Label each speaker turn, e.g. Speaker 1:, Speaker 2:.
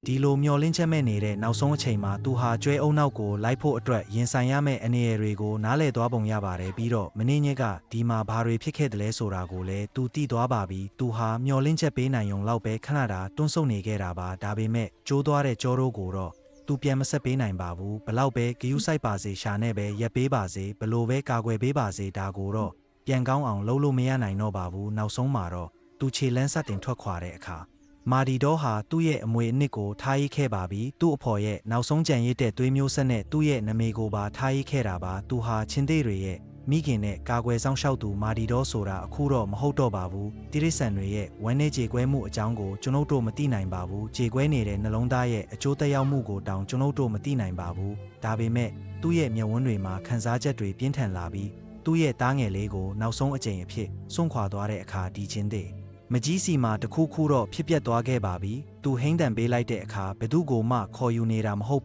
Speaker 1: ဒီလိုမျောလင်းချက်မဲ့နေတဲ့နောက်ဆုံးအချိန်မှာသူဟာကျွဲအုံနောက်ကိုလိုက်ဖို့အတွက်ရင်ဆိုင်ရမယ့်အနေအရတွေကိုနားလည်သွားပုံရပါတယ်ပြီးတော့မင်းညက်ကဒီမှာဘာတွေဖြစ်ခဲ့တယ်လဲဆိုတာကိုလည်းသူသိသွားပါပြီသူဟာမျောလင်းချက်ပေးနိုင်ုံလောက်ပဲခဏတာတွန်းဆုတ်နေခဲ့တာပါဒါပေမဲ့ကျိုးသွားတဲ့ကြောတို့ကိုတော့သူပြန်မဆက်ပေးနိုင်ပါဘူးဘလောက်ပဲဂယုစိုက်ပါစေရှာနဲ့ပဲရက်ပေးပါစေဘလို့ပဲကာကွယ်ပေးပါစေဒါကိုတော့ပြန်ကောင်းအောင်လုပ်လို့မရနိုင်တော့ပါဘူးနောက်ဆုံးမှာတော့သူခြေလန်းစတင်ထွက်ခွာတဲ့အခါမာဒီဒေါဟာသူ့ရဲ့အမွေအနှစ်ကိုထားရေးခဲ့ပါပြီသူ့အဖော်ရဲ့နောက်ဆုံးကြံရစ်တဲ့သွေးမျိုးဆက်နဲ့သူ့ရဲ့နမေကိုပါထားရေးခဲ့တာပါသူဟာချင်းသေးတွေရဲ့မိခင်နဲ့ကာကွယ်ဆောင်ရှောက်သူမာဒီဒေါဆိုတာအခုတော့မဟုတ်တော့ပါဘူးတိရစ္ဆာန်တွေရဲ့ဝမ်းနည်းကြေကွဲမှုအကြောင်းကိုကျွန်ုပ်တို့မသိနိုင်ပါဘူးကြေကွဲနေတဲ့နှလုံးသားရဲ့အကျိုးသက်ရောက်မှုကိုတောင်ကျွန်ုပ်တို့မသိနိုင်ပါဘူးဒါပေမဲ့သူ့ရဲ့မျက်ဝန်းတွေမှာခံစားချက်တွေပြင်းထန်လာပြီးသူ့ရဲ့သားငယ်လေးကိုနောက်ဆုံးအကြိမ်အဖြစ်စွန့်ခွာသွားတဲ့အခါဒီချင်းသေးမကြီးစီမှာတခုခုတော့ဖြစ်ပျက်သွားခဲ့ပါပြီသူဟိန်းတံပေးလိုက်တဲ့အခါဘယ်သူကိုမှခေါ်ယူနေတာမဟုတ်